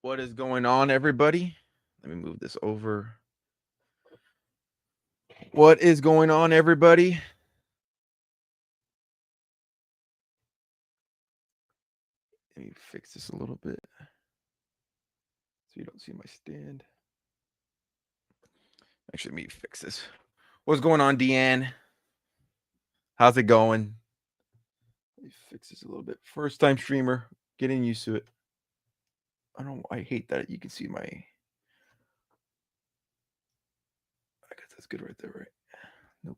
What is going on, everybody? Let me move this over. What is going on, everybody? Let me fix this a little bit so you don't see my stand. Actually, let me fix this. What's going on, Deanne? How's it going? Let me fix this a little bit. First time streamer, getting used to it. I hate that you can see my. I guess that's good right there, right? Nope.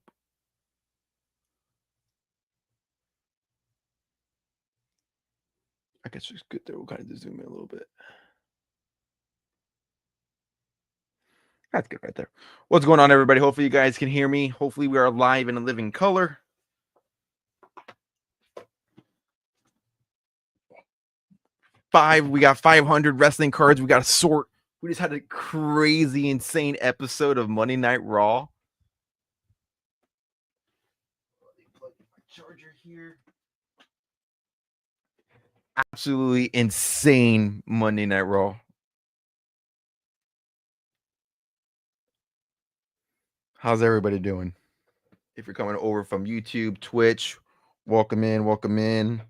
I guess it's good there. We'll kind of just zoom in a little bit. That's good right there. What's going on, everybody? Hopefully, you guys can hear me. Hopefully, we are live in a living color. We got 500 wrestling cards. We got to sort. We just had a crazy, insane episode of Monday Night Raw. Let me plug in my charger here. Absolutely insane Monday Night Raw. How's everybody doing? If you're coming over from YouTube, Twitch, welcome in, welcome in.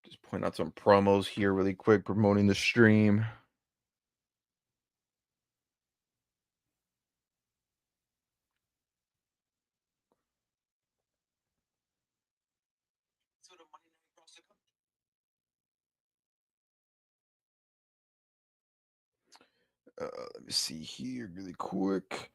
Just point out some promos here really quick, promoting the stream. Let me see here really quick.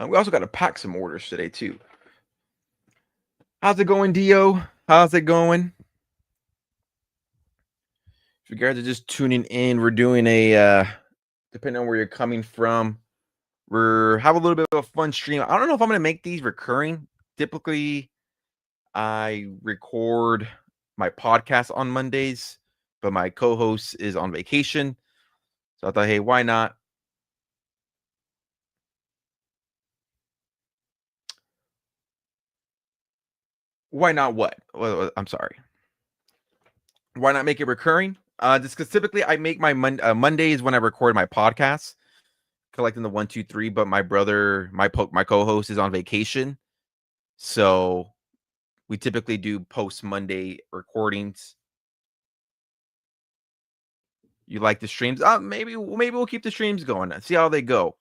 We also got to pack some orders today too. How's it going, Dio? How's it going? If you guys are just tuning in, we're doing a depending on where you're coming from, we're have a little bit of a fun stream. I don't know if I'm gonna make these recurring. Typically, I record my podcast on Mondays, but my co-host is on vacation. So I thought, hey, why not? Why not what? Well, I'm sorry. Why not make it recurring? Just because typically I make my Mondays when I record my podcast, collecting the 1, 2, 3. But my brother, my co-host is on vacation, so we typically do post Monday recordings. You like the streams? Maybe we'll keep the streams going. See how they go.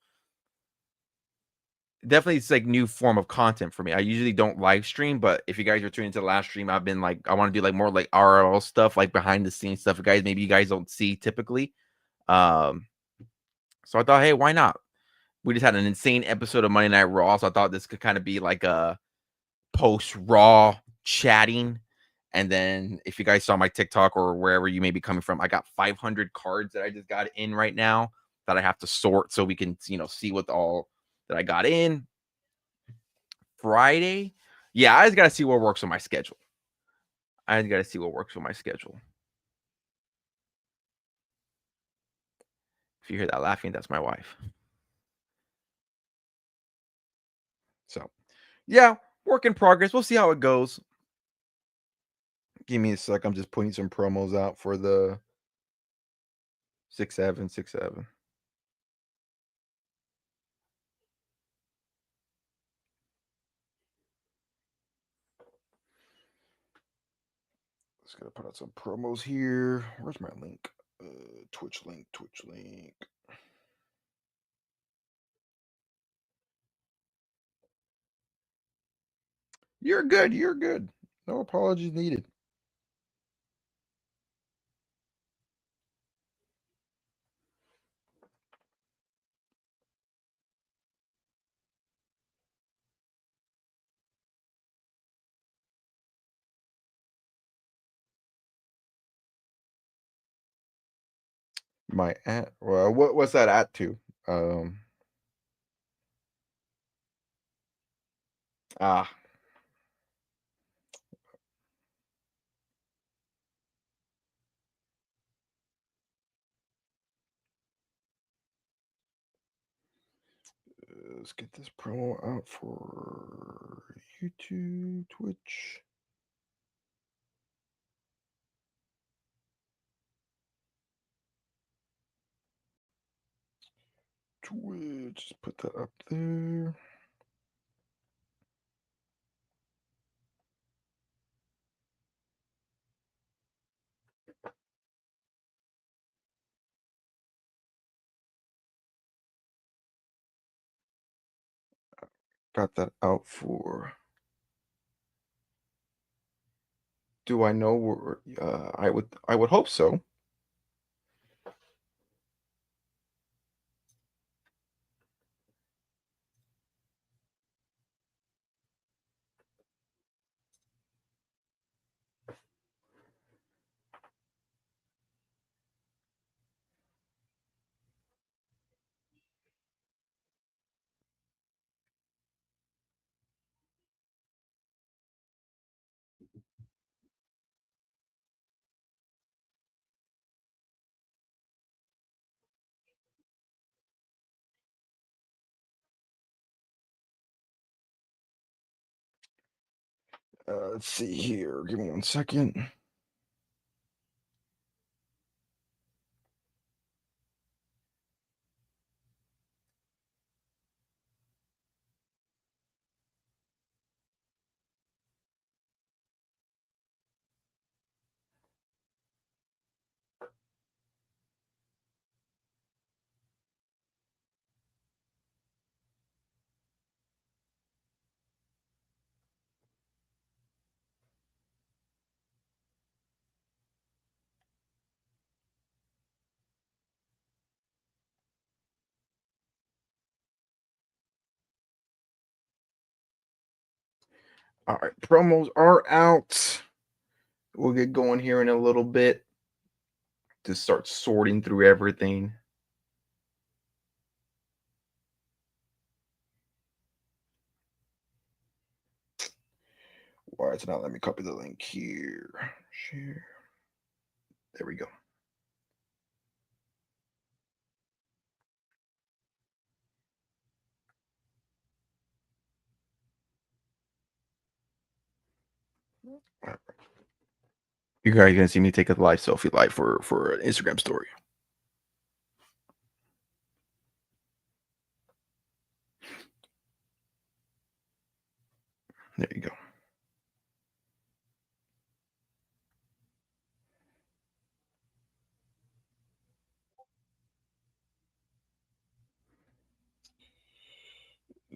Definitely, it's like new form of content for me. I usually don't live stream, but if you guys are tuning into the last stream, I've been like, I want to do like more like RL stuff, like behind the scenes stuff. Guys, maybe you guys don't see typically. So I thought, hey, why not? We just had an insane episode of Monday Night Raw, so I thought this could kind of be like a post Raw chatting. And then if you guys saw my TikTok or wherever you may be coming from, I got 500 cards that I just got in right now that I have to sort so we can, see what all that I got in. Friday. Yeah, I just got to see what works with my schedule. If you hear that laughing, that's my wife. So, yeah, work in progress. We'll see how it goes. Give me a sec. I'm just putting some promos out for the 6-7, 6-7. Just gotta put out some promos here. Where's my link? Twitch link. You're good. No apologies needed. My at well, what's that at to? Ah, let's get this promo out for YouTube, Twitch. Twitch, put that up there. Got that out for. Do I know where? I would hope so. Let's see here. Give me 1 second. All right, promos are out. We'll get going here in a little bit to start sorting through everything. Why is it not letting me copy the link here? Share. There we go. You guys gonna see me take a live selfie live for an Instagram story. There you go.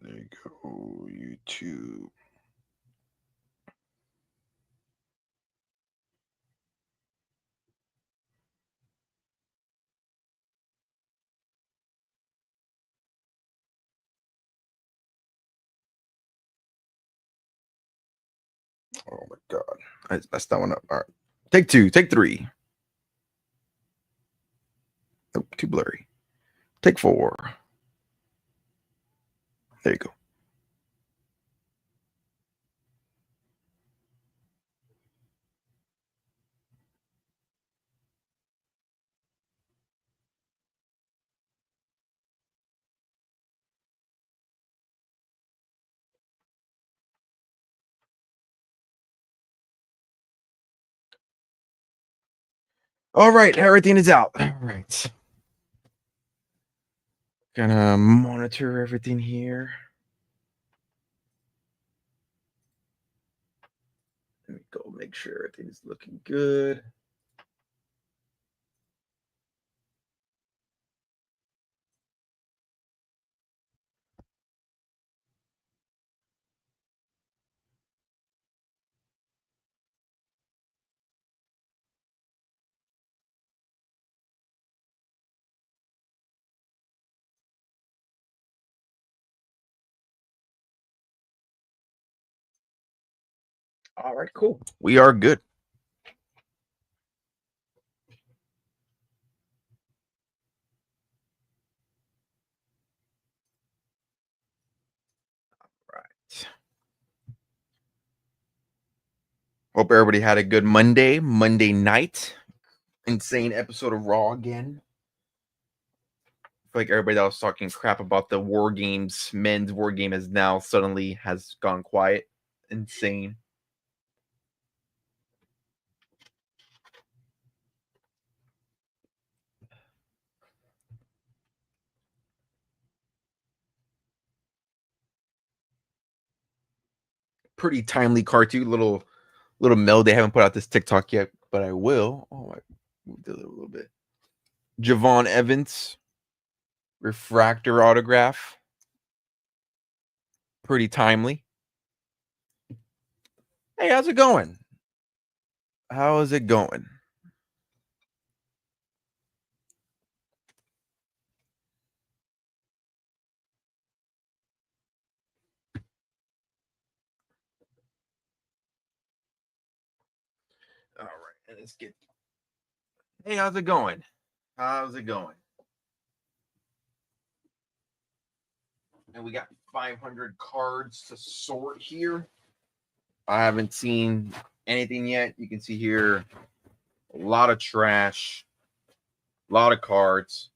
There you go. YouTube. Oh my god. I messed that one up. All right. Take 2. Take 3. Nope, too blurry. Take 4. There you go. All right, everything is out. All right. Gonna monitor everything here. Let me go make sure everything's looking good. All right, cool. We are good. Right. Hope everybody had a good Monday night. Insane episode of Raw again. feel like everybody that was talking crap about the war games, men's war game, has now suddenly has gone quiet. Insane. Pretty timely card too. Little meld. They haven't put out this TikTok yet, but I will. Oh, I moved it a little bit. Javon Evans, refractor autograph. Pretty timely. Hey, how's it going? How is it going? All right, and let's get. Hey, how's it going? How's it going? And we got 500 cards to sort here. I haven't seen anything yet. You can see here a lot of trash, a lot of cards.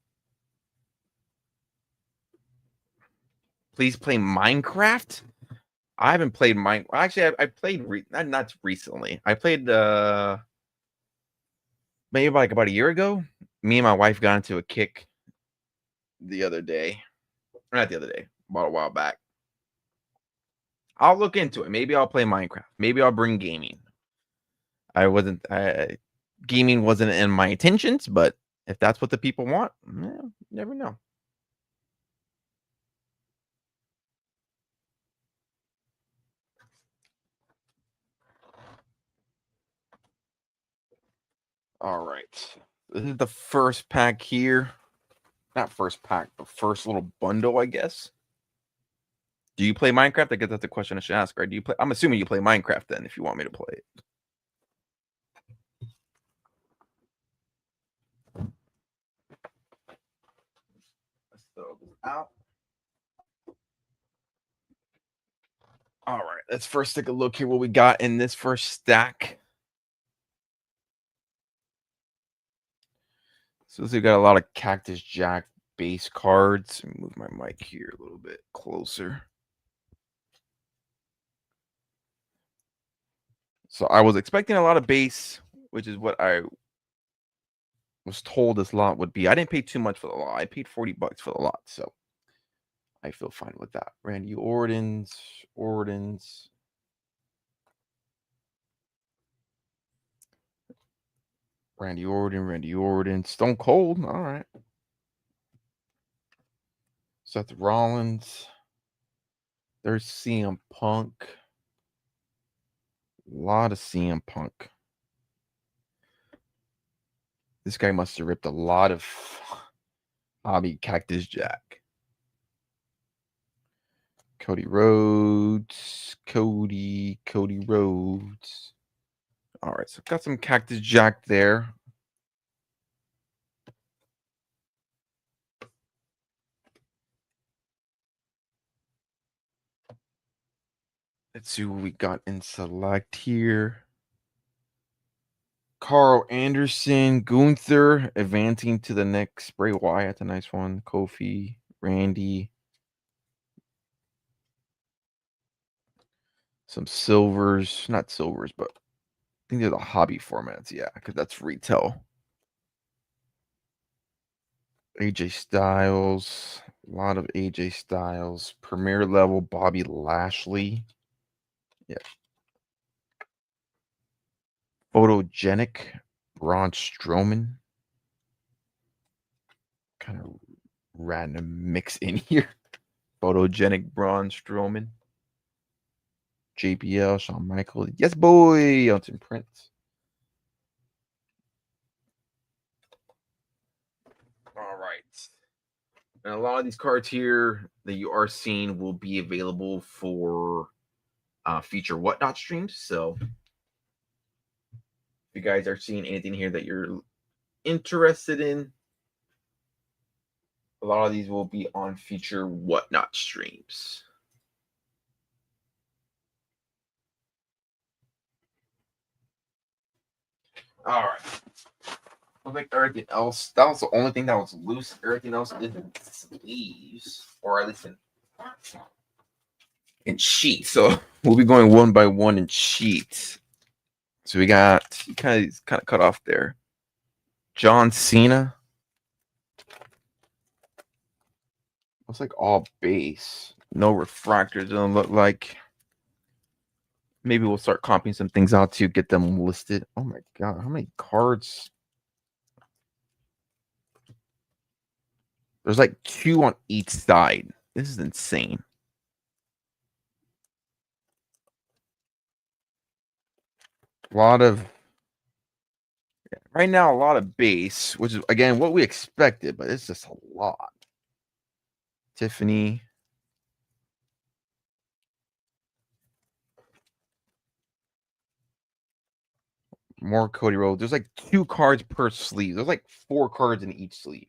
Please play Minecraft. I haven't played Minecraft. Actually, I played not recently. I played maybe like about a year ago. Me and my wife got into a kick the other day. Not the other day, about a while back. I'll look into it. Maybe I'll play Minecraft. Maybe I'll bring gaming. Gaming wasn't in my intentions, but if that's what the people want, you never know. All right. This is the first pack here. Not first pack, but first little bundle, I guess. Do you play Minecraft? I guess that's the question I should ask, right? Do you play? I'm assuming you play Minecraft then, if you want me to play it. Let's throw this out. All right, let's first take a look here what we got in this first stack. So we got a lot of Cactus Jack base cards. Move my mic here a little bit closer. So I was expecting a lot of base, which is what I was told this lot would be. I didn't pay too much for the lot. I paid $40 for the lot, so I feel fine with that. Randy Orton's. Randy Orton. Stone Cold. All right. Seth Rollins. There's CM Punk. A lot of CM Punk. This guy must have ripped a lot of hobby Cactus Jack. Cody Rhodes. Cody Rhodes. All right, so got some Cactus Jack there. Let's see what we got in select here. Carl Anderson, Gunther advancing to the next. Bray Wyatt, a nice one. Kofi, Randy. Some silvers, not silvers, but I think they're the hobby formats. Yeah, because that's retail. AJ Styles, a lot of AJ Styles. Premier level Bobby Lashley. Yeah. Photogenic Braun Strowman. Kind of random mix in here. Photogenic Braun Strowman. JBL, Shawn Michaels. Yes, boy. Elton Prince. All right. And a lot of these cards here that you are seeing will be available for future whatnot streams. So if you guys are seeing anything here that you're interested in, a lot of these will be on future whatnot streams. All right. like everything else, that was the only thing that was loose. Everything else is in sleeves, or at least in sheets. So we'll be going one by one in sheets. So we got kind of cut off there. John Cena. Looks like all base. No refractors. Doesn't look like. Maybe we'll start comping some things out to get them listed. Oh my god, how many cards? There's like 2 on each side. This is insane. A lot of right now, a lot of base, which is again what we expected, but it's just a lot. Tiffany. More Cody Rhodes. There's like 2 cards per sleeve. There's like 4 cards in each sleeve.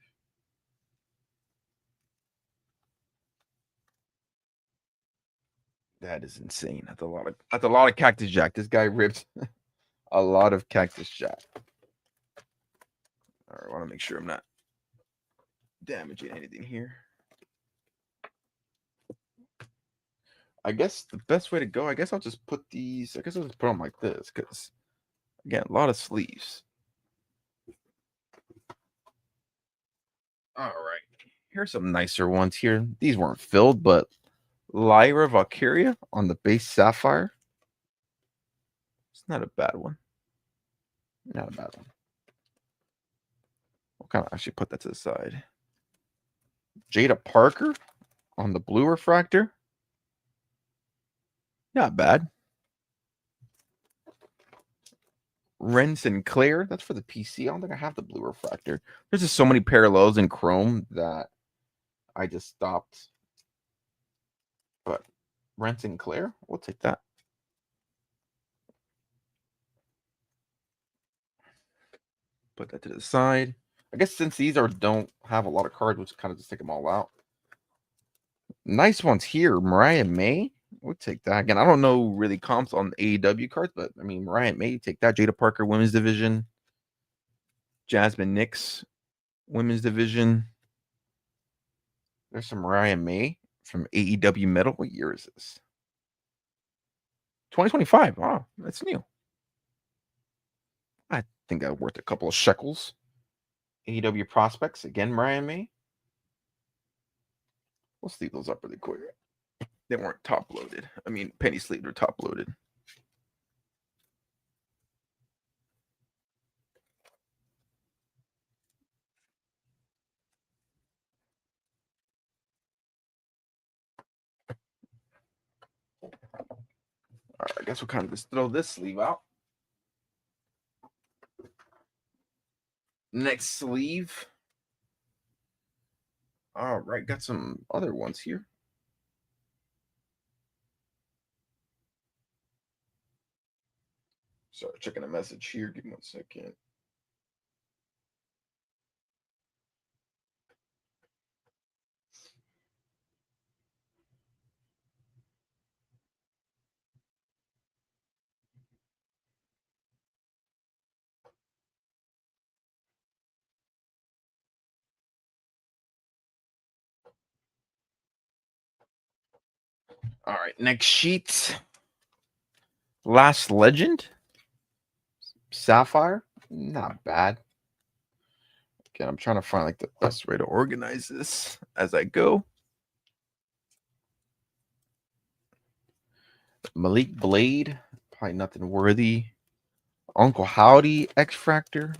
That is insane. That's a lot of Cactus Jack. This guy ripped a lot of Cactus Jack. All right, I want to make sure I'm not damaging anything here. I guess the best way to go, I guess I'll just put these, I guess I'll just put them like this because, again, a lot of sleeves. All right. Here's some nicer ones here. These weren't filled, but Lyra Valkyria on the base Sapphire. It's not a bad one. Not a bad one. We'll kind of actually put that to the side. Jada Parker on the blue refractor. Not bad. Ren Sinclair. That's for the PC. I don't think I have the blue refractor. There's just so many parallels in Chrome that I just stopped. But Ren Sinclair, we'll take that. Put that to the side. I guess since these don't have a lot of cards, we'll just kind of just take them all out. Nice ones here. Mariah May. We'll take that. Again, I don't know really comps on AEW cards, but I mean, Mariah May, take that. Jada Parker, women's division. Jasmine Nix, women's division. There's some Mariah May from AEW Metal. What year is this? 2025. Wow, that's new. I think that worth a couple of shekels. AEW prospects. Again, Mariah May. Let's leave those up really quick. They weren't top loaded. I mean, penny sleeved or top loaded. All right, I guess we'll kind of just throw this sleeve out. Next sleeve. All right, got some other ones here. Sorry, checking a message here. Give me 1 second. All right, next sheet. Last Legend. Sapphire. Not bad. Again, I'm trying to find like the best way to organize this as I go. Malik Blade. Probably nothing worthy. Uncle Howdy X-Fractor.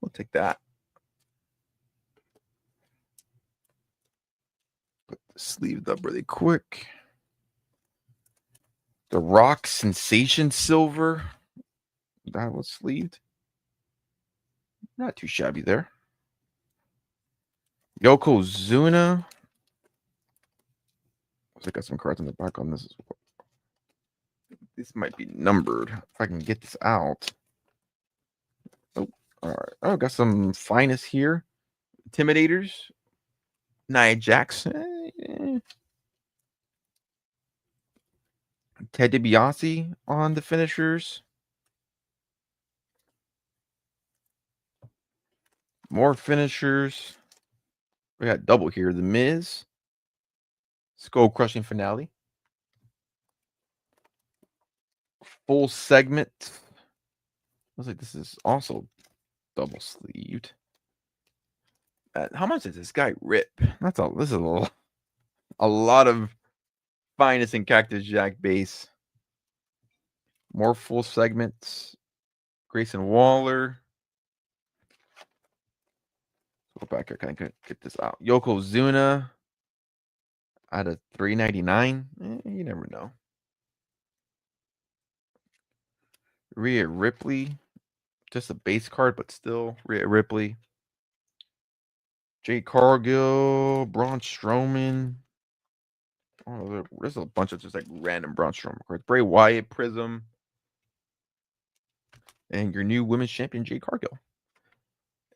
We'll take that. Put the sleeved up really quick. The Rock Sensation Silver. That was sleeved. Not too shabby there. Yokozuna. I got some cards on the back on this as well. This might be numbered. If I can get this out. Oh, all right. Oh, got some finest here. Intimidators. Nia Jackson. Ted DiBiase on the finishers. More finishers. We got double here. The Miz. Skull crushing finale. Full segment. Looks like this is also double sleeved. How much does this guy rip? That's all. This is a lot of finest in Cactus Jack base. More full segments. Grayson Waller. Go back here. Can I get this out? Yokozuna out of $3.99. You never know. Rhea Ripley. Just a base card, but still Rhea Ripley. Jay Cargill. Braun Strowman. Oh, there's a bunch of just like random Braun Strowman cards. Bray Wyatt Prism. And your new women's champion, Jay Cargill.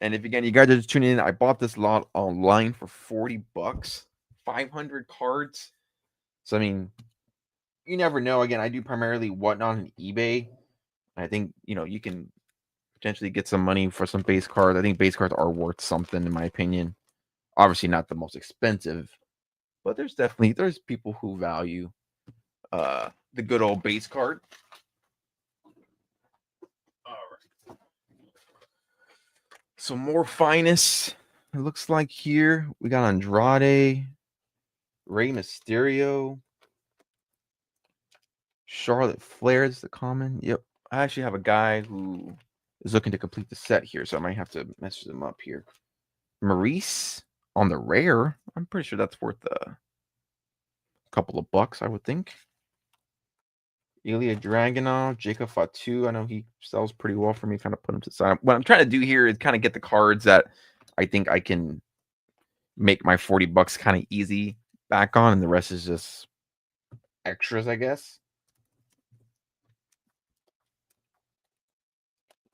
And if again you guys are just tuning in, I bought this lot online for $40, 500 cards. So I mean, you never know. Again, I do primarily whatnot on eBay. I think you can potentially get some money for some base cards. I think base cards are worth something in my opinion. Obviously not the most expensive, but there's people who value the good old base card. All right. Some more finest. It looks like here we got Andrade, Rey Mysterio, Charlotte Flair is the common. Yep. I actually have a guy who is looking to complete the set here, so I might have to message him up here. Maurice on the rare. I'm pretty sure that's worth a couple of bucks, I would think. Ilya Dragunov, Jacob Fatu. I know he sells pretty well for me. Kind of put him to the side. What I'm trying to do here is kind of get the cards that I think I can make my $40 kind of easy back on, and the rest is just extras, I guess.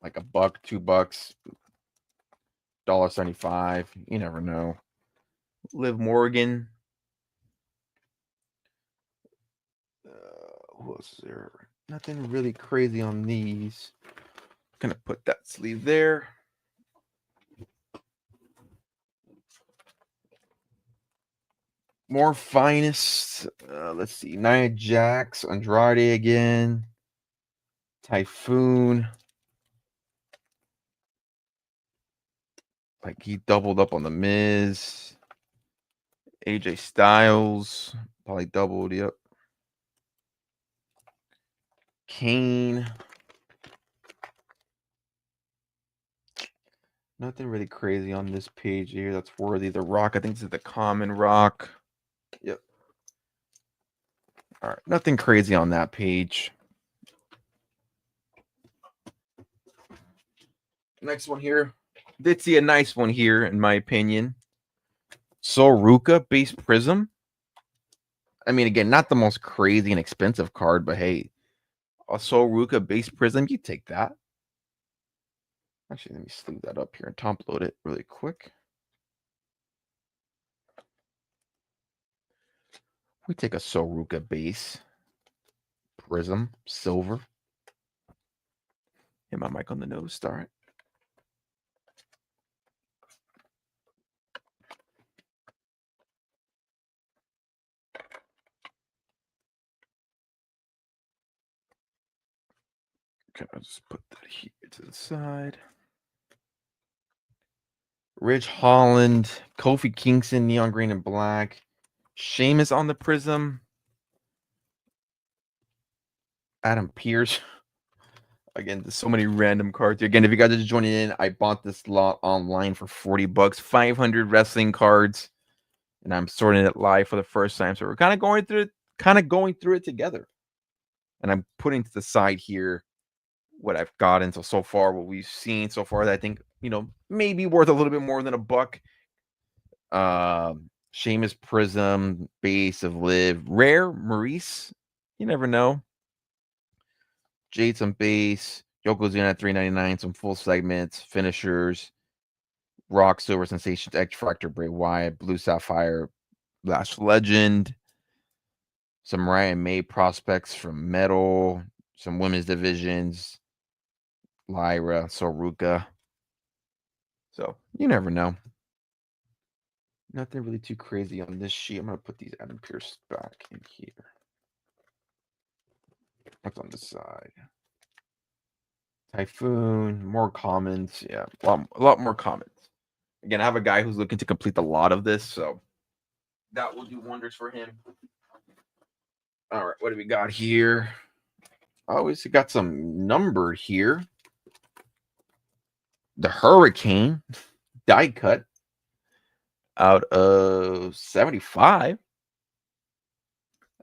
Like $1, $2, $1.75. You never know. Liv Morgan. Who else is there? Nothing really crazy on these. Gonna put that sleeve there. More finest. Let's see. Nia Jax, Andrade again. Typhoon. Like he doubled up on the Miz. AJ Styles probably doubled. Yep. Kane. Nothing really crazy on this page here that's worthy. The Rock, I think this is the common Rock. Yep. All right. Nothing crazy on that page. Next one here. Did see a nice one here, in my opinion. Sol Ruka base Prism. I mean, again, not the most crazy and expensive card, but hey, a Sol Ruka base Prism, you take that. Actually, let me sleeve that up here and top load it really quick. We take a Sol Ruka base Prism silver. Hit my mic on the nose. Start. Okay, I'll just put that here to the side. Ridge Holland, Kofi Kingston, neon green and black. Sheamus on the Prism. Adam Pearce. Again, there's so many random cards. Again, if you guys are just joining in, I bought this lot online for $40. 500 wrestling cards. And I'm sorting it live for the first time. So we're kind of going through it together. And I'm putting to the side here what I've gotten so far, what we've seen so far that I think, maybe worth a little bit more than $1. Sheamus Prism, base of Liv, rare Maurice. You never know. Jade some base, Yokozuna at $3.99, some full segments, finishers, Rock, Silver Sensations, X Factor, Bray Wyatt, Blue Sapphire, Lash Legend, some Ryan May prospects from Metal, some women's divisions, Lyra, Soruka. So you never know. Nothing really too crazy on this sheet. I'm gonna put these Adam Pierce back in here. What's on this side? Typhoon, more commons. Yeah, a lot more commons. Again, I have a guy who's looking to complete a lot of this, so that will do wonders for him. All right, what do we got here? Oh, we got some numbered here. The Hurricane die cut out of 75.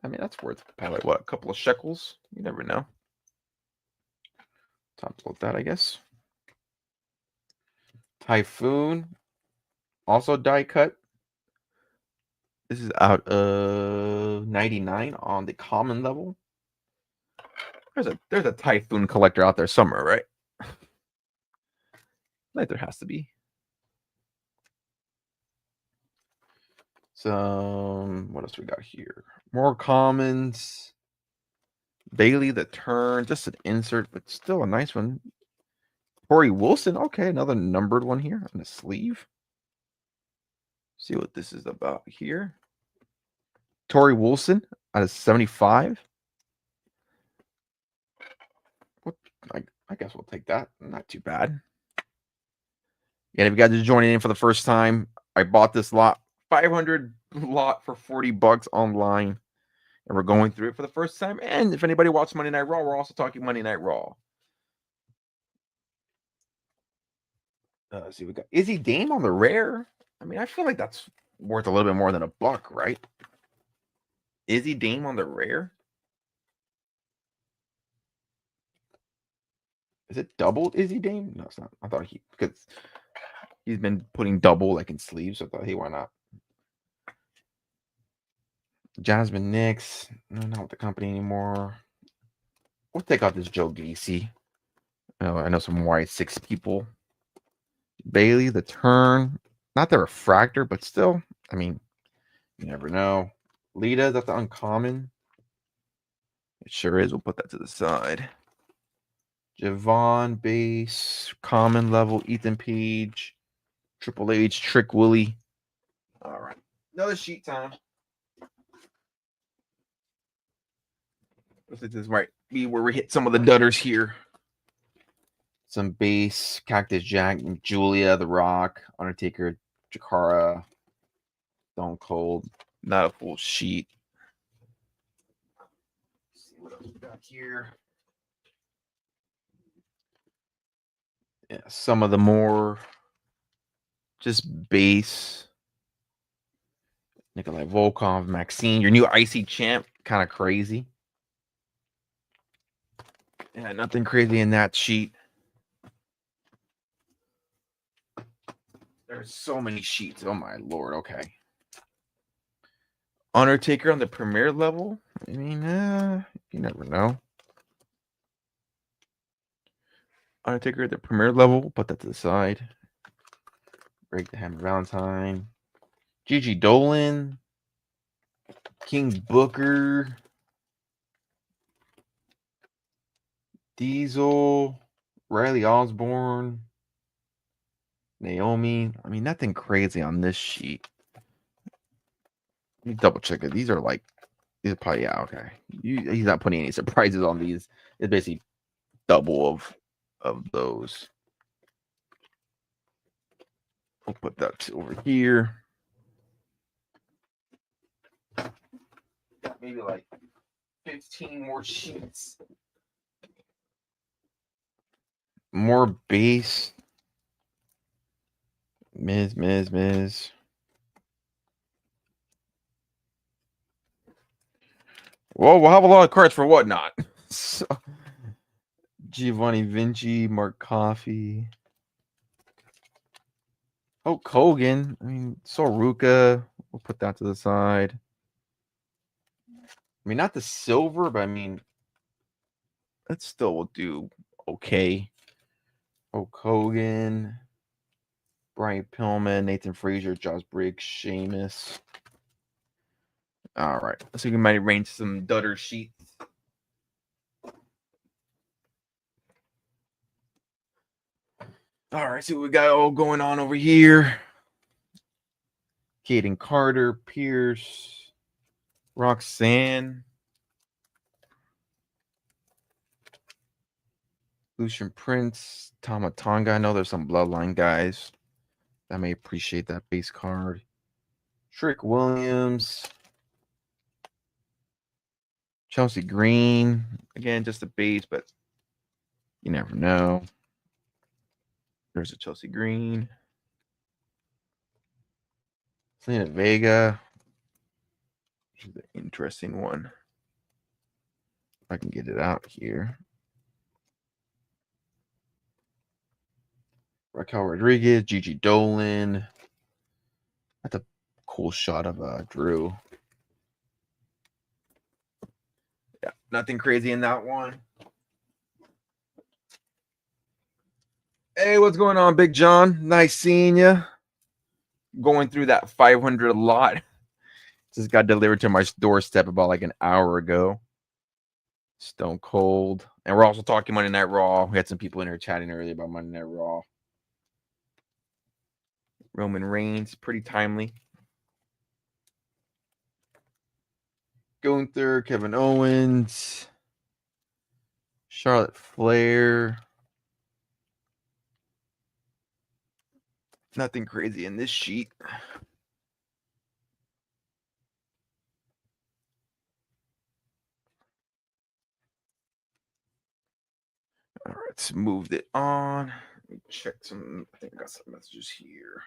I mean, that's worth probably what, a couple of shekels. You never know. Time to load that, I guess. Typhoon, also die cut. This is out of 99 on the common level. There's a Typhoon collector out there somewhere, right? Like there has to be. Some, what else we got here? More commons. Bailey the Turn, just an insert, but still a nice one. Corey Wilson, okay, another numbered one here on the sleeve. See what this is about here. Torrey Wilson out of 75. What, I guess we'll take that. Not too bad. And if you guys are joining in for the first time, I bought this lot, 500 lot for $40 online. And we're going through it for the first time. And if anybody watched Monday Night Raw, we're also talking Monday Night Raw. Let's see, we got Izzy Dame on the rare. I mean, I feel like that's worth a little bit more than $1, right? Izzy Dame on the rare. Is it doubled Izzy Dame? No, it's not. I thought because he's been putting double like in sleeves. So I thought, hey, why not? Jasmine Nix, not with the company anymore. We'll take out this Joe Gacy. I know some white 6 people. Bailey the Turn, not the refractor, but still, I mean, you never know. Lita, that's the uncommon. It sure is. We'll put that to the side. Javon base, common level, Ethan Page, Triple H, Trick Willie. All right, another sheet time. This might be where we hit some of the dudders here. Some base, Cactus Jack, Julia, The Rock, Undertaker, Jakara, Stone Cold. Not a full sheet. Let's see what else we got here. Yeah, some of the more just base. Nikolai Volkov, Maxine, your new IC champ, kind of crazy. Yeah, nothing crazy in that sheet. There's so many sheets. Oh my lord. Okay. Undertaker on the premier level. I mean, you never know. Undertaker at the premier level. Put that to the side. Break the Hammer Valentine. Gigi Dolan. King Booker. Diesel. Riley Osborne. Naomi. I mean, nothing crazy on this sheet. Let me double check it. These are probably, yeah, okay. He's not putting any surprises on these. It's basically double of those. We'll put that over here. Maybe like 15 more sheets. More base. Miz. Well, we'll have a lot of cards for whatnot. So, Giovanni Vinci, Mark Coffey. Oh, Kogan. I mean, Soruka. We'll put that to the side. I mean, not the silver, but I mean, that still will do okay. Oh, Kogan. Brian Pillman, Nathan Frazier, Josh Briggs, Sheamus. All right. So you might arrange some dutter sheets. All right, see what we got all going on over here. Caden Carter, Pierce, Roxanne, Lucian Prince, Tomatonga. I know there's some bloodline guys that may appreciate that base card. Trick Williams, Chelsea Green. Again, just a base, but you never know. There's a Chelsea Green. Selena Vega. This is an interesting one. If I can get it out here. Raquel Rodriguez, Gigi Dolan. That's a cool shot of Drew. Yeah, nothing crazy in that one. Hey, what's going on, Big John? Nice seeing you. Going through that 500 lot. Just got delivered to my doorstep about like an hour ago. Stone Cold. And we're also talking Monday Night Raw. We had some people in here chatting earlier about Monday Night Raw. Roman Reigns, pretty timely. Gunther, Kevin Owens, Charlotte Flair. Nothing crazy in this sheet. All right, let's move it on. Let me check some. I think I got some messages here.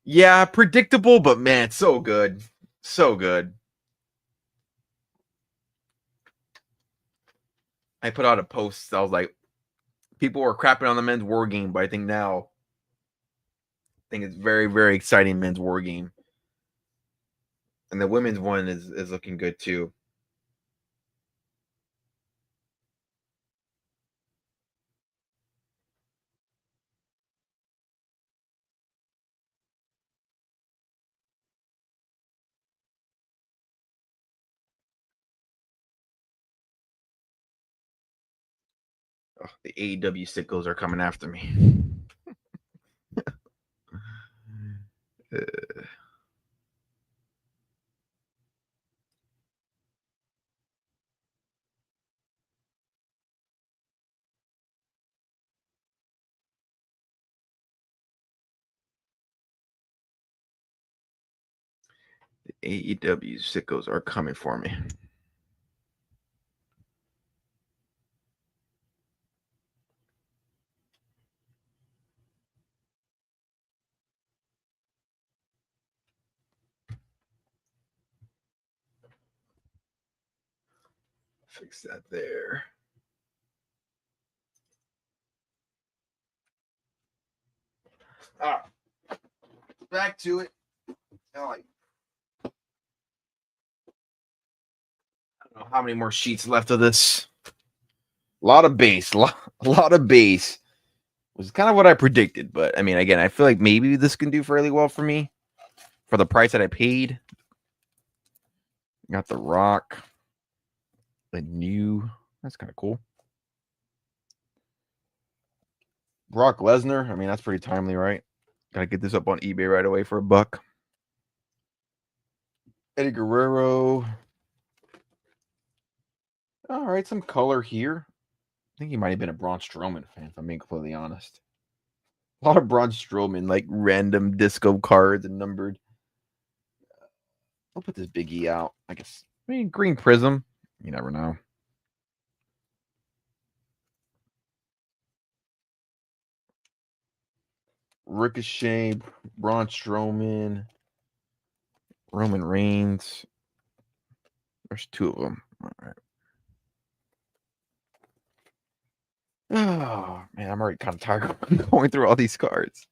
Yeah, predictable, but man, so good. So good. I put out a post. I was like, people were crapping on the men's war game, but I think now, I think it's very, very exciting men's war game. And the women's one is looking good too. Oh, the AEW sickos are coming after me. The AEW sickos are coming for me. Fix that there. Back to it. I don't know how many more sheets left of this. A lot of base. A lot of base. Was kind of what I predicted, but I mean, again, I feel like maybe this can do fairly well for me for the price that I paid. Got the Rock, the new. That's kind of cool. Brock Lesnar. I mean, that's pretty timely, right? Gotta get this up on eBay right away for $1. Eddie Guerrero. All right, some color here. I think he might have been a Braun Strowman fan, if I'm being completely honest. A lot of Braun Strowman, like random disco cards and numbered. I'll put this Big E out. I guess. I mean, Green Prism. You never know. Ricochet, Braun Strowman, Roman Reigns. There's two of them. All right. Oh man, I'm already kind of tired of going through all these cards.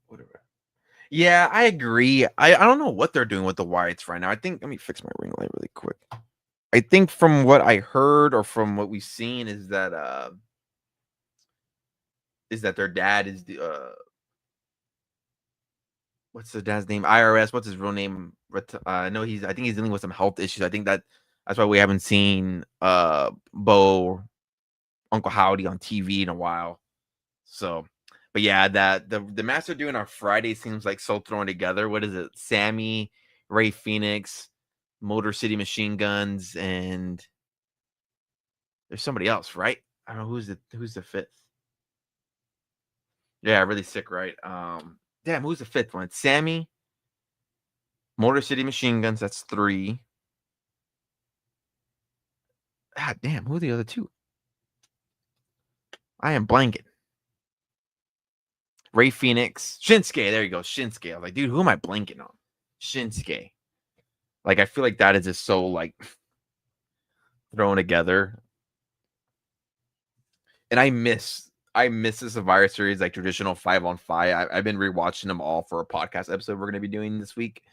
Whatever. Yeah, I agree. I don't know what they're doing with the Wyatts right now. I think let me fix my ring light really quick. I think from what I heard or from what we've seen is that their dad is the what's the dad's name? IRS. What's his real name? I know I think he's dealing with some health issues. I think that's why we haven't seen Bo, Uncle Howdy on TV in a while. So, but yeah, that the match they're doing on Friday seems like so thrown together. What is it? Sammy, Ray Phoenix, Motor City Machine Guns, and there's somebody else, right? I don't know who's the fifth. Yeah, really sick, right? Damn, who's the fifth one? Sammy, Motor City Machine Guns. That's 3. Ah, damn, who are the other 2? I am blanking. Ray Phoenix, Shinsuke. There you go, Shinsuke. I was like, dude, who am I blanking on? Shinsuke. Like, I feel like that is just so like thrown together. And I miss the Survivor Series, like traditional 5-on-5. I've been rewatching them all for a podcast episode we're gonna be doing this week.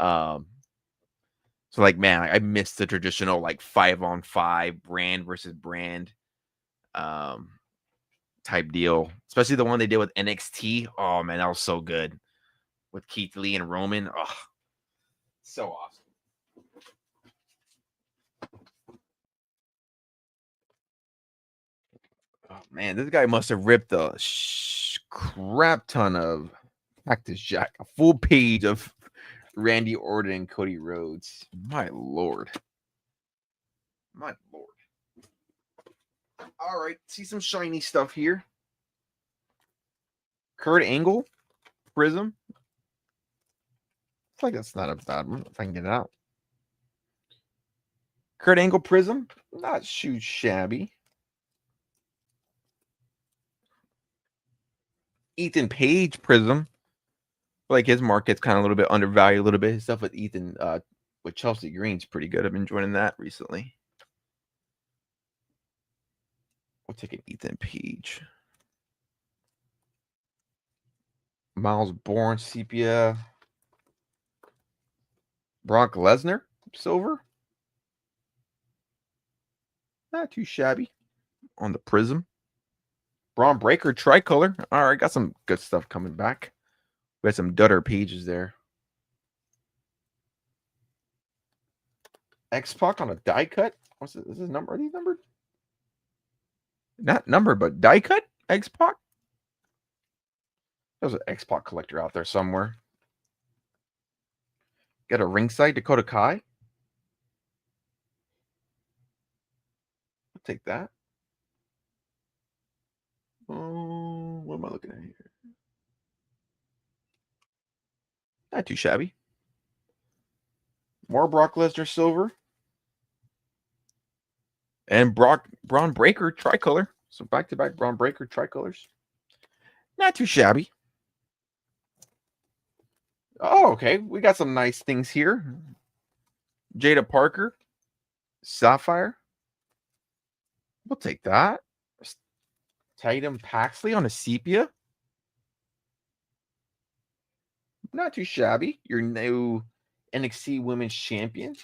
So like, man, I miss the traditional like 5-on-5 brand versus brand type deal, especially the one they did with NXT. Oh man, that was so good with Keith Lee and Roman. Oh, so awesome. Oh man, this guy must have ripped a crap ton of Cactus Jack, a full page of Randy Orton and Cody Rhodes. My lord. My lord. All right, see some shiny stuff here. Kurt Angle, Prism. It's like that's not a bad one if I can get it out. Kurt Angle Prism, not too shabby. Ethan Page Prism. Like his market's kind of a little bit undervalued, a little bit. His stuff with Ethan, with Chelsea Green's pretty good. I've been enjoying that recently. We'll take an Ethan Page. Miles Bourne, Sepia. Brock Lesnar, silver. Not too shabby on the Prism. Braun Breaker, tricolor. All right, got some good stuff coming back. We had some Dutter pages there. X-Pac on a die cut. What's this? Is this number? Are these numbered? Not numbered, but die cut? X-Pac? There's an X-Pac collector out there somewhere. Got a ringside Dakota Kai. I'll take that. Oh, what am I looking at here? Not too shabby. More Brock Lesnar silver. And Braun Breaker tricolor. So back-to-back Braun Breaker tricolors. Not too shabby. Oh, okay. We got some nice things here. Jada Parker. Sapphire. We'll take that. Tatum Paxley on a sepia. Not too shabby. Your new NXT Women's Champion.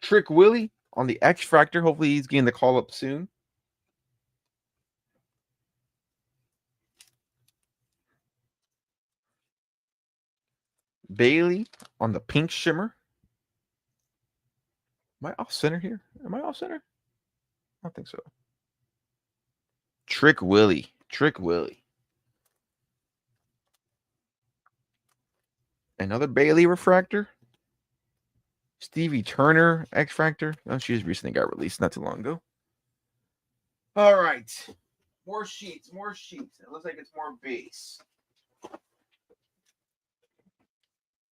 Trick Willie on the X Factor. Hopefully he's getting the call up soon. Bailey on the Pink Shimmer. Am I off center here? Am I off center? I don't think so. Trick Willie. Trick Willie. Another Bailey refractor. Stevie Turner X Factor. Oh, she just recently got released not too long ago. All right. More sheets. More sheets. It looks like it's more base.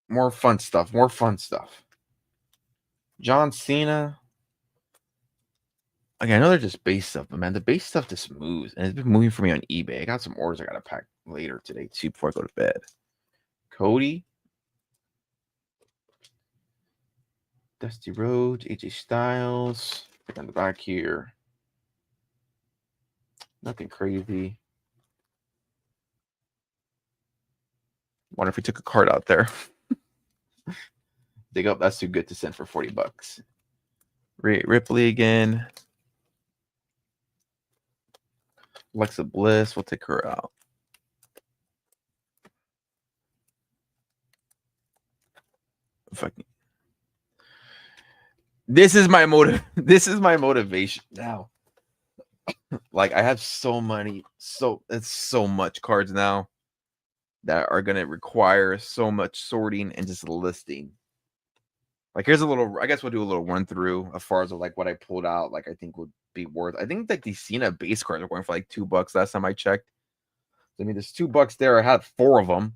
More fun stuff. More fun stuff. John Cena. Okay, I know they're just base stuff, but man, the base stuff just moves. And it's been moving for me on eBay. I got some orders I got to pack later today, too, before I go to bed. Cody. Dusty Rhodes. AJ Styles. On the back here. Nothing crazy. Wonder if we took a card out there. Dig up. That's too good to send for $40. Ripley again. Alexa Bliss, we'll take her out. Fucking. This is my motive. This is my motivation now. Like I have so it's so much cards now that are gonna require so much sorting and just listing. Like here's a little. I guess we'll do a little run through as far as like what I pulled out. Like I think would be worth. I think like the Cena base cards are going for like $2 last time I checked. I mean, there's $2 there. I had 4 of them.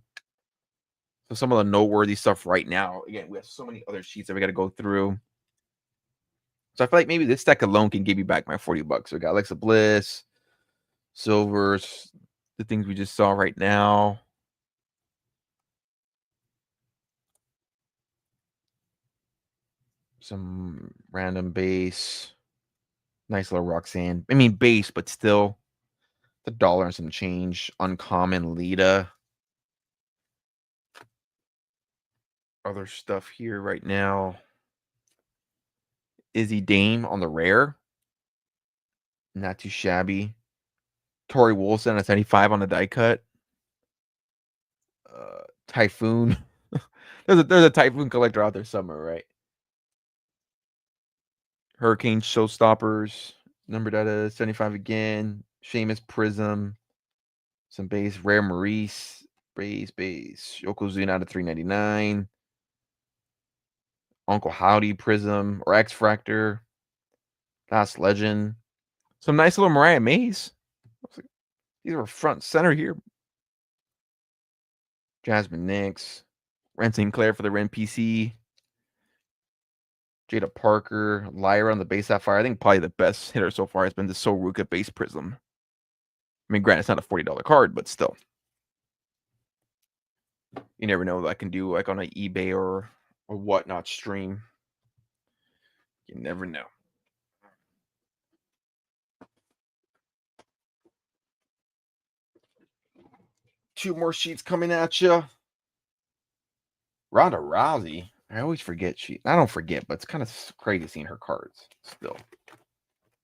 So some of the noteworthy stuff right now. Again, we have so many other sheets that we got to go through. So I feel like maybe this deck alone can give you back my $40. So we got Alexa Bliss, Silvers, the things we just saw right now. Some random base. Nice little Roxanne. I mean base, but still the dollar and some change. Uncommon Lita. Other stuff here right now. Izzy Dame on the rare. Not too shabby. Tori Wilson at 75 on the die cut. Typhoon. there's a Typhoon collector out there somewhere, right? Hurricane Showstoppers. Numbered at a 75 again. Seamus Prism. Some base. Rare Maurice. Base. Yokozuna out of 399. Uncle Howdy Prism or X Fractor. Last Legend. Some nice little Mariah Mays. These are front center here. Jasmine Nix. Ren Sinclair for the Ren PC. Jada Parker. Lyra on the base Sapphire. I think probably the best hitter so far has been the Soruka base Prism. I mean, granted, it's not a $40 card, but still. You never know what I can do like on an eBay or whatnot stream. You never know. Two more sheets coming at you. Ronda Rousey. I always forget I don't forget, but it's kind of crazy seeing her cards still.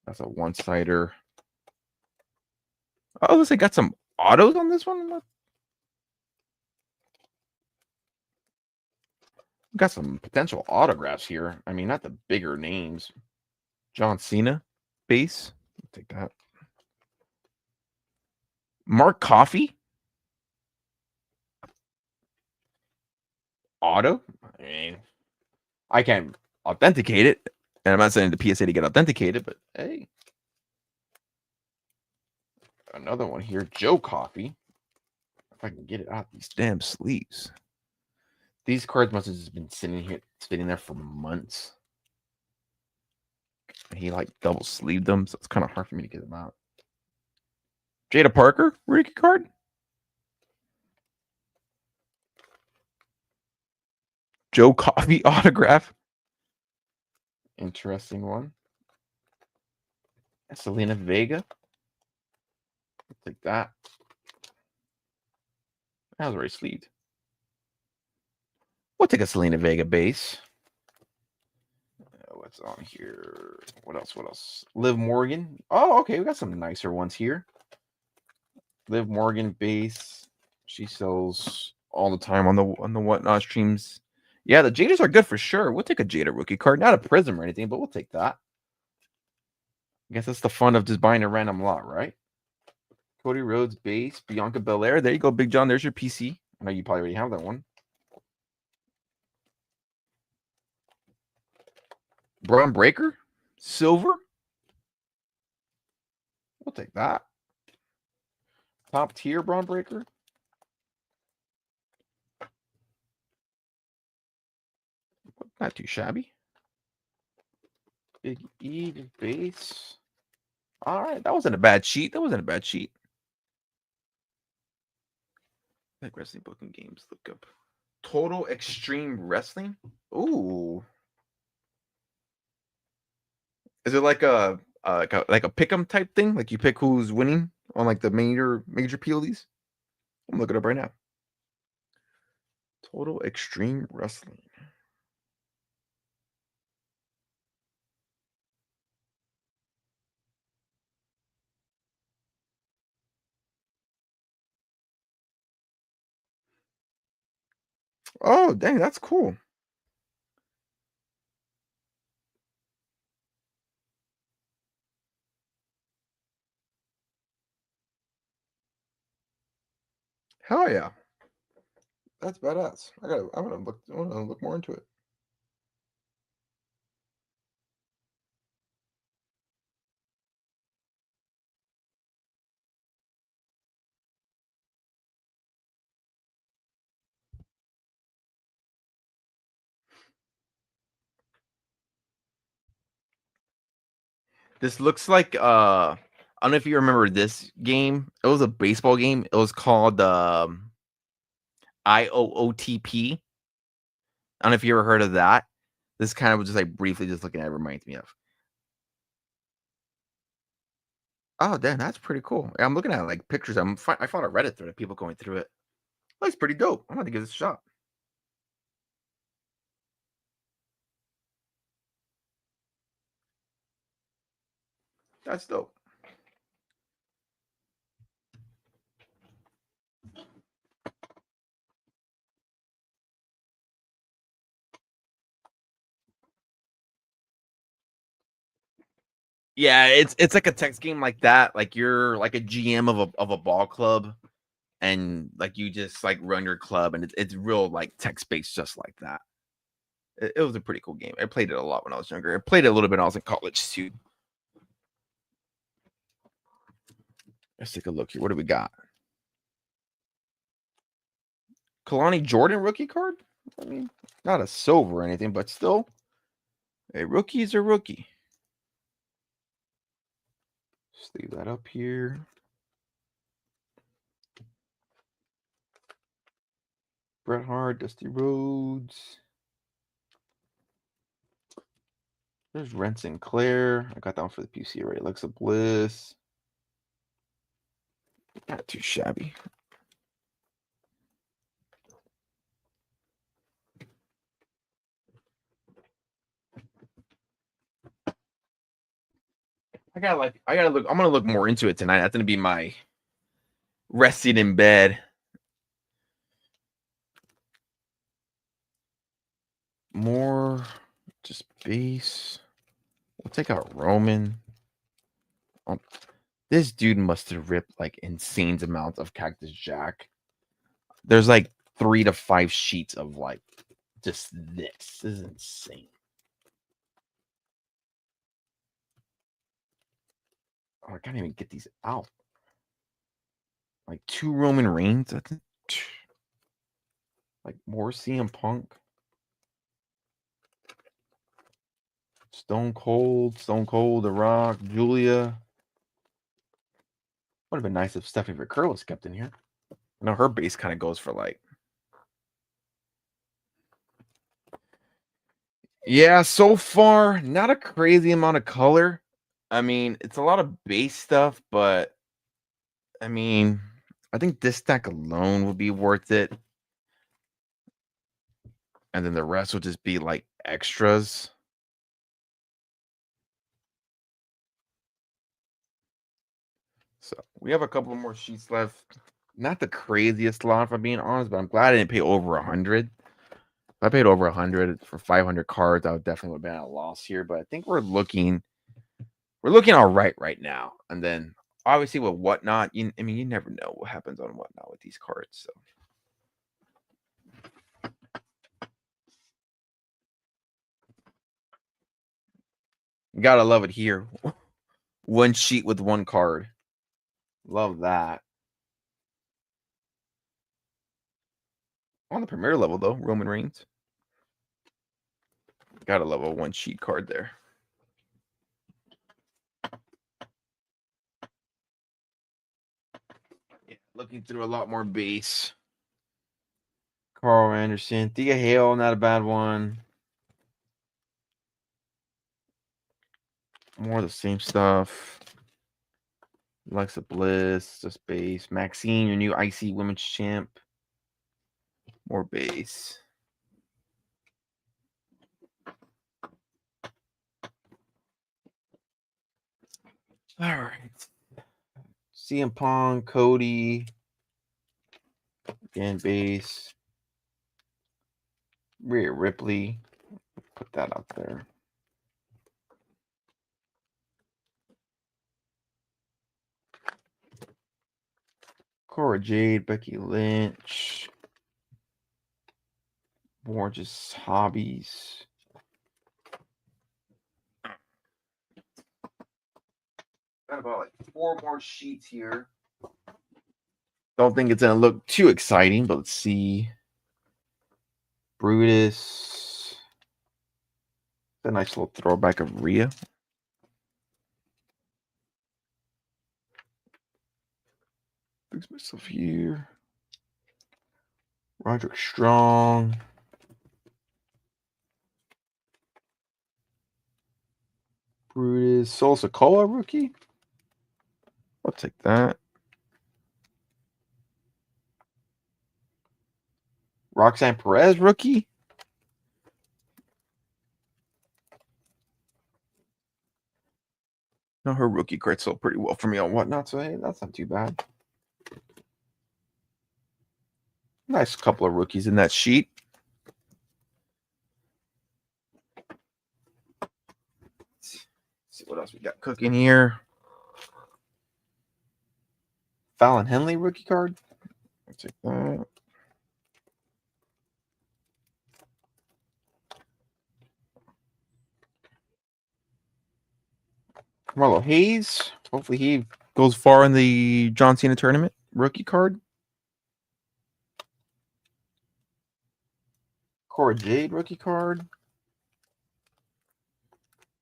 That's a one-sider. Oh, looks like got some autos on this one. Got some potential autographs here. I mean, not the bigger names. John Cena base. I'll take that. Mark Coffey. Auto. I mean, I can't authenticate it. And I'm not saying the PSA to get authenticated, but hey. Another one here. Joe Coffey. If I can get it out these damn sleeves. These cards must have just been sitting there for months. He like double sleeved them, so it's kind of hard for me to get them out. Jada Parker, rookie card. Joe Coffey autograph. Interesting one. Selena Vega. I'll take that. That was already sleeved. We'll take a Selena Vega base. What's on here? What else? Liv Morgan. Oh, okay. We got some nicer ones here. Liv Morgan base. She sells all the time on the whatnot streams. Yeah, the Jadas are good for sure. We'll take a Jada rookie card. Not a Prism or anything, but we'll take that. I guess that's the fun of just buying a random lot, right? Cody Rhodes base. Bianca Belair. There you go, Big John. There's your PC. I know you probably already have that one. Braun Breaker. Silver. We'll take that. Top tier Braun Breaker. Not too shabby. Big E base. All right, that wasn't a bad sheet. Like wrestling booking games. Look up Total Extreme Wrestling. Ooh, is it like a pick'em type thing? Like you pick who's winning on like the major PLEs? I'm looking it up right now. Total Extreme Wrestling. Oh, dang, that's cool. Hell yeah. That's badass. I'm gonna look more into it. This looks like I don't know if you remember this game. It was a baseball game. It was called IOOTP. I don't know if you ever heard of that. This kind of was just like briefly just looking at it reminds me of. Oh, damn, that's pretty cool. I'm looking at like pictures. I found a Reddit thread of people going through it. Looks pretty dope. I'm gonna give this a shot. That's dope. Yeah, it's like a text game like that. Like you're like a GM of a ball club, and like you just like run your club, and it's real like text based, just like that. It was a pretty cool game. I played it a lot when I was younger. I played it a little bit when I was in college too. Let's take a look here. What do we got? Kalani Jordan rookie card. I mean, not a silver or anything, but still, a rookie is a rookie. Just leave that up here. Bret Hart, Dusty Rhodes. There's Ren Sinclair. I got that one for the PC already. Alexa Bliss. Not too shabby. I gotta look. I'm gonna look more into it tonight. That's gonna be my resting in bed. More just base. We'll take out Roman. This dude must have ripped like insane amounts of Cactus Jack. There's like 3 to 5 sheets of like just this. This is insane. Oh, I can't even get these out. Like 2 Roman Reigns. That's like more CM Punk. Stone Cold, The Rock, Julia. Would have been nice if Stephanie McCurl was kept in here. I know her base kind of goes for like. Yeah, so far, not a crazy amount of color. I mean, it's a lot of base stuff, but I mean, I think this stack alone would be worth it. And then the rest will just be like extras. So we have a couple more sheets left. Not the craziest lot, if I'm being honest, but I'm glad I didn't pay over 100. If I paid over 100 for 500 cards, I would definitely have been at a loss here. But I think we're looking all right now. And then obviously with whatnot, I mean, you never know what happens on whatnot with these cards. So gotta love it here. One sheet with one card. Love that. On the premier level, though, Roman Reigns. Gotta love a one sheet card there. Yeah, looking through a lot more base. Carl Anderson. Thea Hale, not a bad one. More of the same stuff. Alexa Bliss, just base. Maxine, your new IC Women's Champ. More base. All right. CM Pong, Cody. Again, base. Rhea Ripley. Put that out there. Cora Jade, Becky Lynch. Borges Hobbies. Got about like 4 more sheets here. Don't think it's gonna look too exciting, but let's see. Brutus. A nice little throwback of Rhea. Fix myself here. Roderick Strong. Brutus. Sol Sokola rookie. I'll take that. Roxanne Perez rookie. No, her rookie card sold pretty well for me on Whatnot, so hey, that's not too bad. Nice couple of rookies in that sheet. Let's see what else we got cooking here. Fallon Henley rookie card. I'll take that. Carmelo Hayes. Hopefully he goes far in the John Cena tournament. Rookie card. Cora Jade rookie card.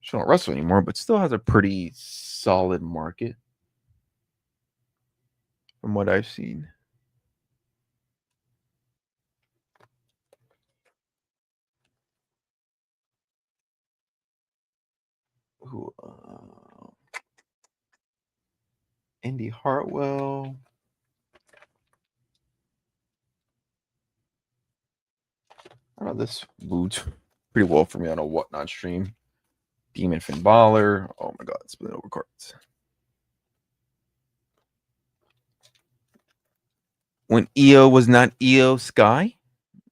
She don't wrestle anymore, but still has a pretty solid market from what I've seen. Ooh, Indy Hartwell. I don't know, this boot pretty well for me on a Whatnot stream. Demon Finn Balor. Oh my god, split over cards. When EO was not EO Sky?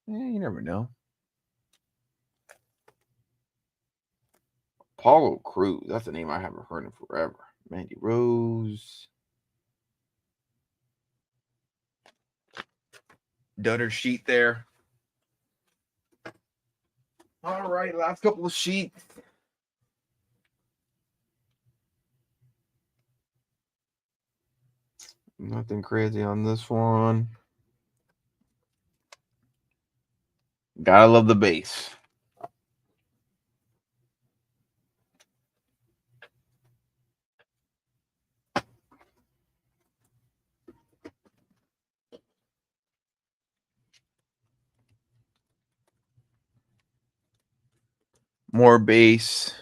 You never know. Apollo Crews. That's a name I haven't heard in forever. Mandy Rose. Dutter sheet there. All right, last couple of sheets. Nothing crazy on this one. Gotta love the base. More base.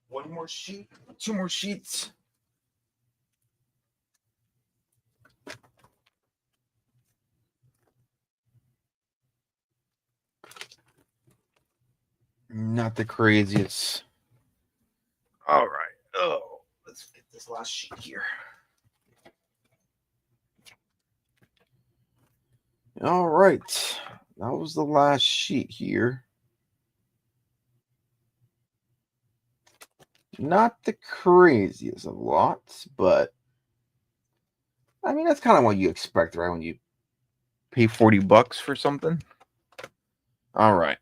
One more sheet. 2 more sheets. Not the craziest. All right. Oh, let's get this last sheet here. All right. That was the last sheet here. Not the craziest of lots, but I mean, that's kind of what you expect, right? When you pay $40 for something. All right.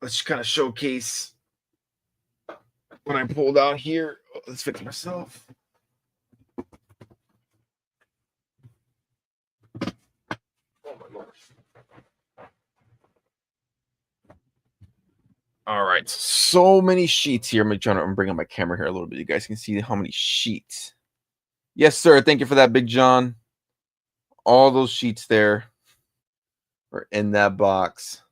Let's kind of showcase what I pulled out here. Let's fix myself. Oh my lord. All right, so many sheets here. I'm trying to bring up my camera here a little bit. You guys can see how many sheets. Yes, sir. Thank you for that, Big John. All those sheets there are in that box.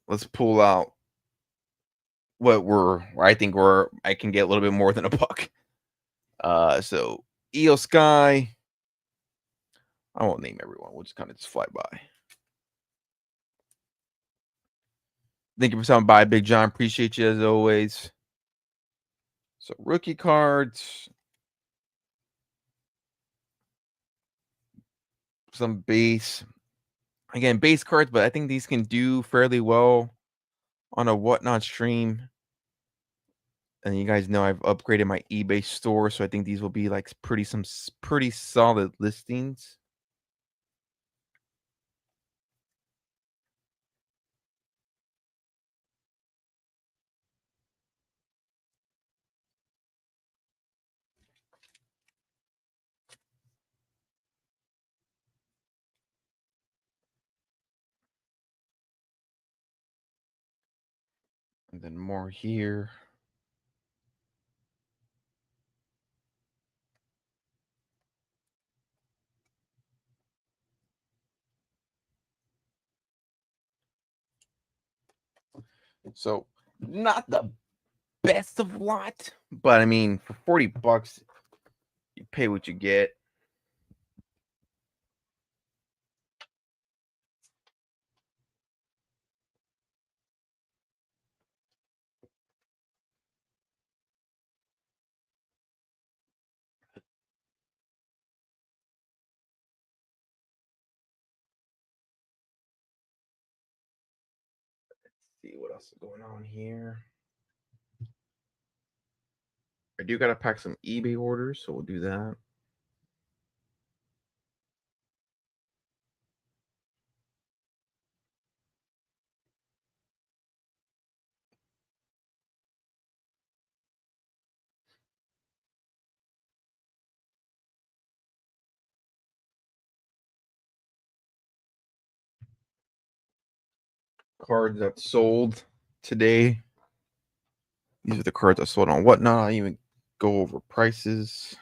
Let's pull out I think I can get a little bit more than $1. So EO Sky. I won't name everyone. We'll just kind of fly by. Thank you for stopping by, Big John. Appreciate you as always. So rookie cards, some base. Again, base cards, but I think these can do fairly well on a whatnot stream. And you guys know I've upgraded my eBay store, so I think these will be like pretty solid listings. And then more here. So not the best of lot, but I mean, for 40 bucks, you pay what you get. See what else is going on here. I do gotta pack some eBay orders, so we'll do that. Cards that sold today. These are the cards that sold on whatnot. I even go over prices.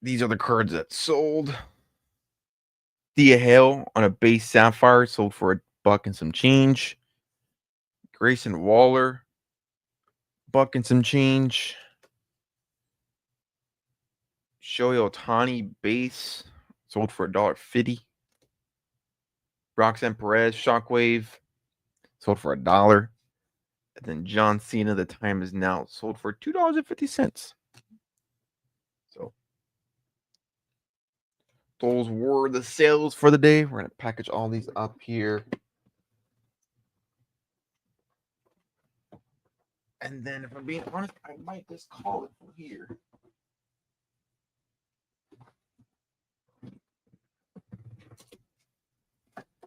These are the cards that sold. Thea Hale on a base sapphire sold for $1 and some change. Grayson Waller, $1 and some change. Shohei Ohtani base sold for $1.50. Roxanne Perez Shockwave sold for $1. And then John Cena, the time is now, sold for $2.50. So those were the sales for the day. We're gonna package all these up here. And then if I'm being honest, I might just call it from here.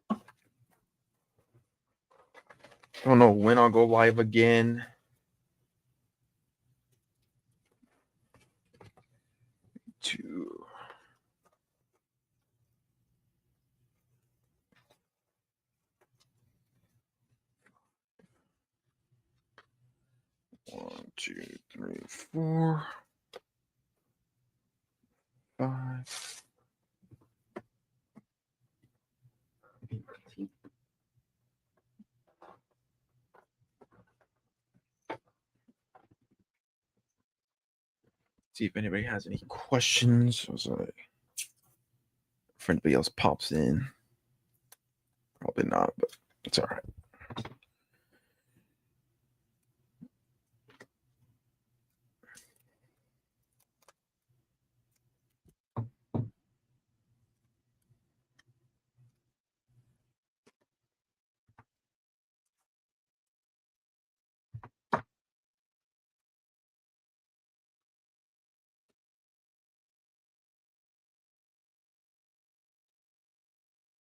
I don't know when I'll go live again. Two. One, two, three, 4, 5. See if anybody has any questions. If anybody else pops in. Probably not, but it's all right.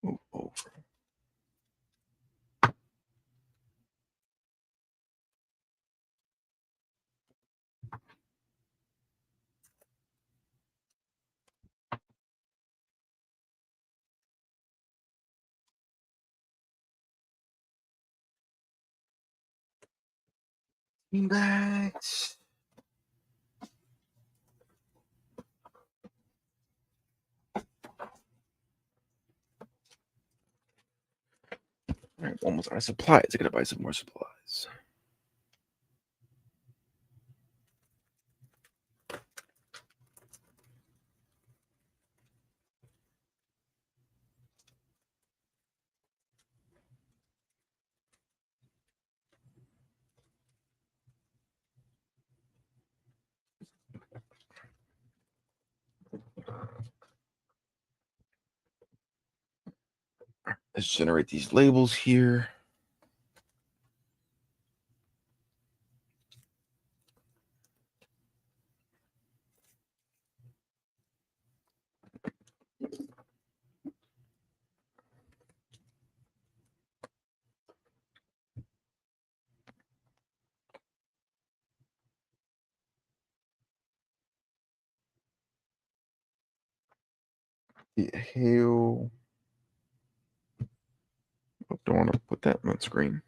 Move over. Beanbags. almost out of supplies. I gotta buy some more supplies. Let's generate these labels here. The hell. I don't want to put that on screen.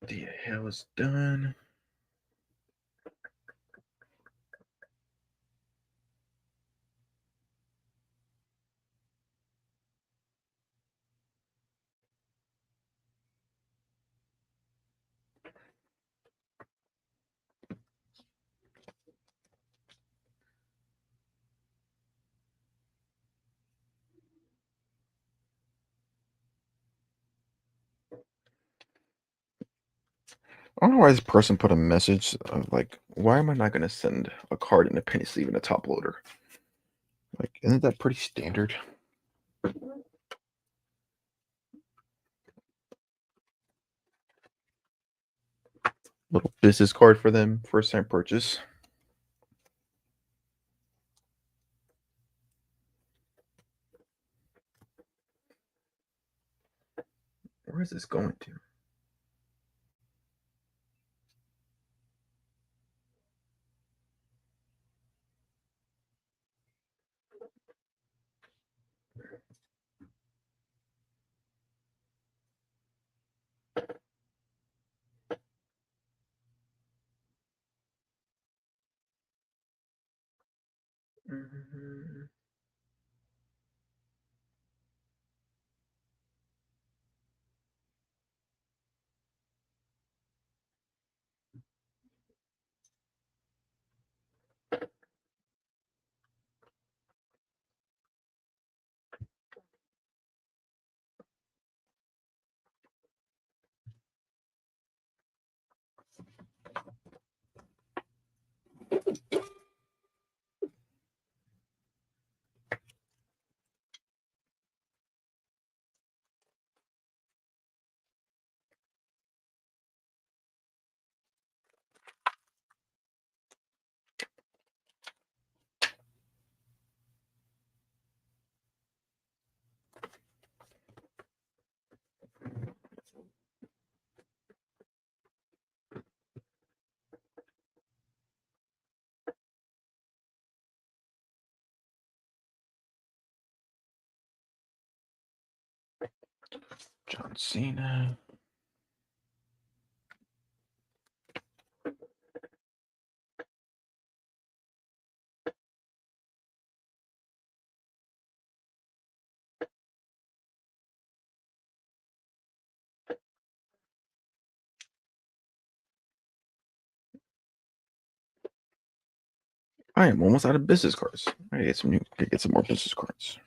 The hell is done. I don't know why this person put a message of like, why am I not going to send a card in a penny sleeve in a top loader? Like, isn't that pretty standard? Little business card for them, first time purchase. Where is this going to? Mm-hmm. John Cena. I am almost out of business cards. I get some more business cards.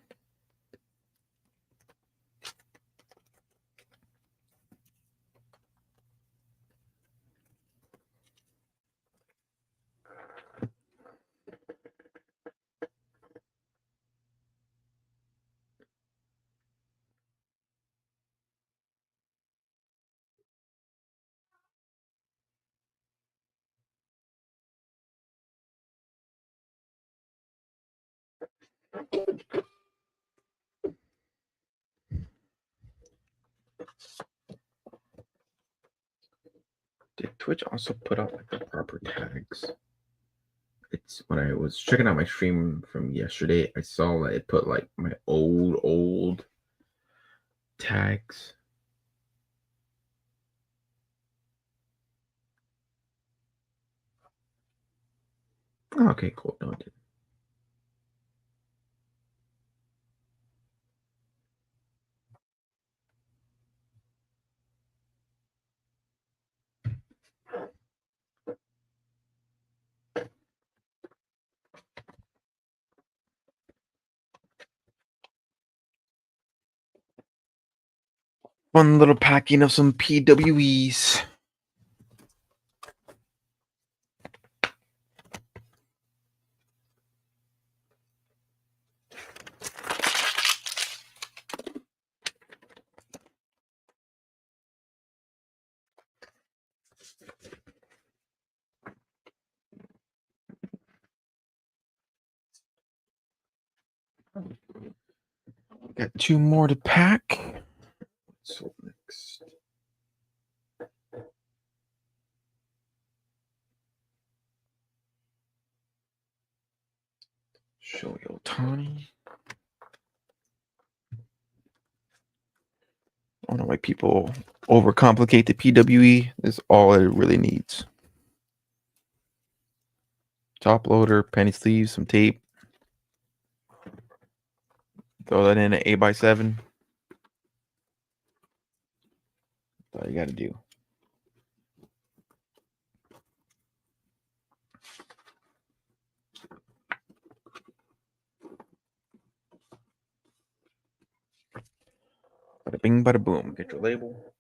Did Twitch also put out like the proper tags? It's when I was checking out my stream from yesterday, I saw that it put like my old tags. Oh, okay, cool. No, it didn't. One little packing of some PWEs. Got 2 more to pack. So next. Shohei Ohtani. I don't know why people overcomplicate the PWE. This is all it really needs. Top loader, penny sleeves, some tape. Throw that in at 8x7. That's all you got to do. Bada bing, bada boom. Get your label.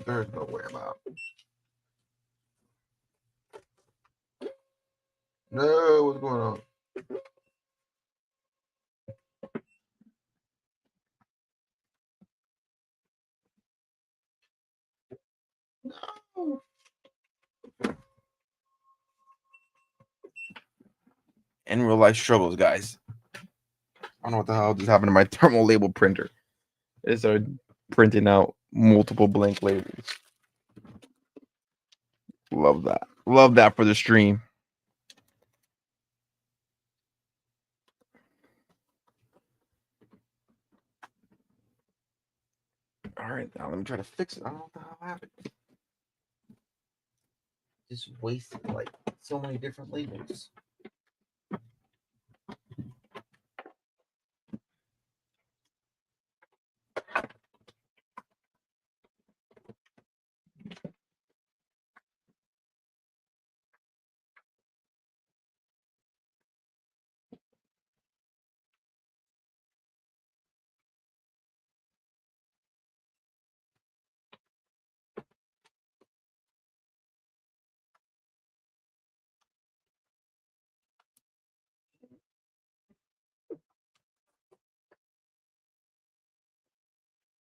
There's no way I'm out. No, what's going on? No. In real life struggles, guys. I don't know what the hell just happened to my thermal label printer. It started printing out multiple blank labels. Love that. Love that for the stream. All right, now let me try to fix it. I don't know what the hell happened. Just wasted like so many different labels.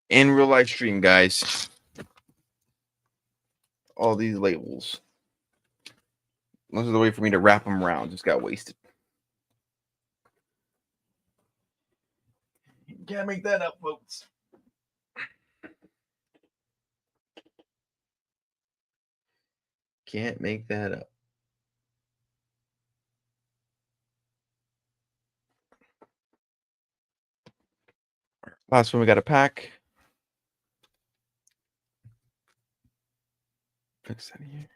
In real life stream, guys. All these labels. This is the way for me to wrap them around. Just got wasted. Can't make that up, folks. Can't make that up. Last one we got to pack. Fix that here.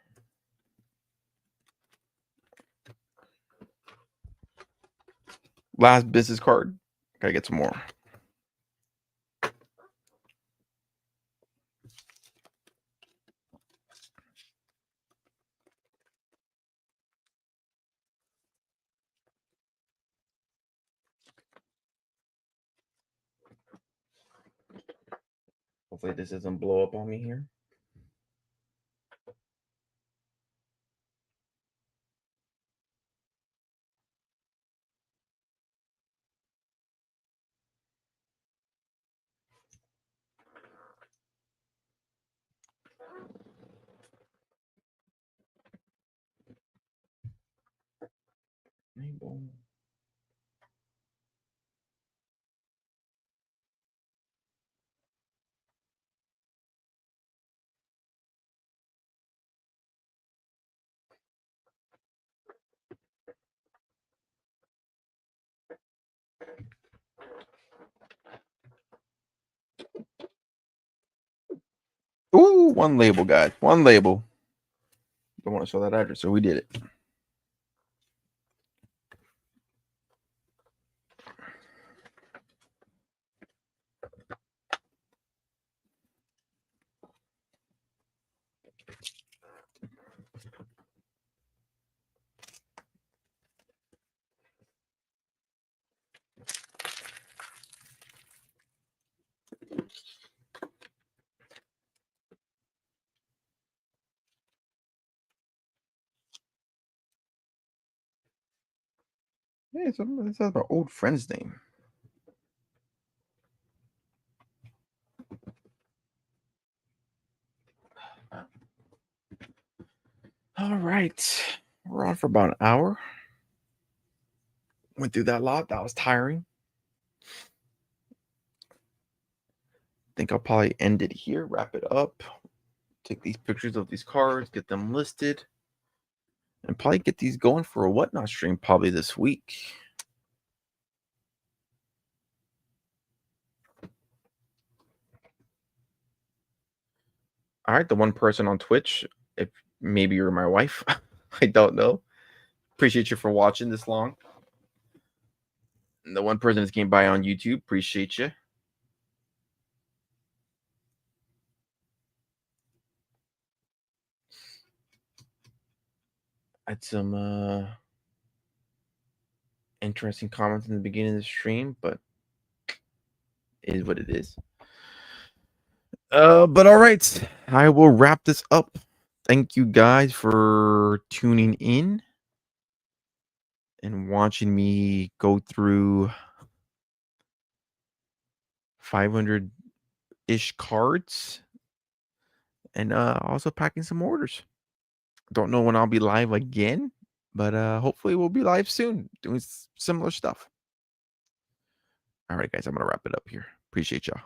Last business card. Gotta get some more. Hopefully this doesn't blow up on me here. Label. Ooh, one label, guys. One label. Don't want to show that address, so we did it. Hey, this is my old friend's name. All right. We're on for about an hour. Went through that lot. That was tiring. Think I'll probably end it here, wrap it up, take these pictures of these cards, get them listed, and probably get these going for a whatnot stream probably this week. All right, the one person on Twitch, if maybe you're my wife, I don't know. Appreciate you for watching this long. And the one person that came by on YouTube, appreciate you. Had some interesting comments in the beginning of the stream, but it is what it is. But all right, I will wrap this up. Thank you guys for tuning in and watching me go through 500-ish cards and also packing some orders. Don't know when I'll be live again, but hopefully we'll be live soon doing similar stuff. All right, guys, I'm going to wrap it up here. Appreciate y'all.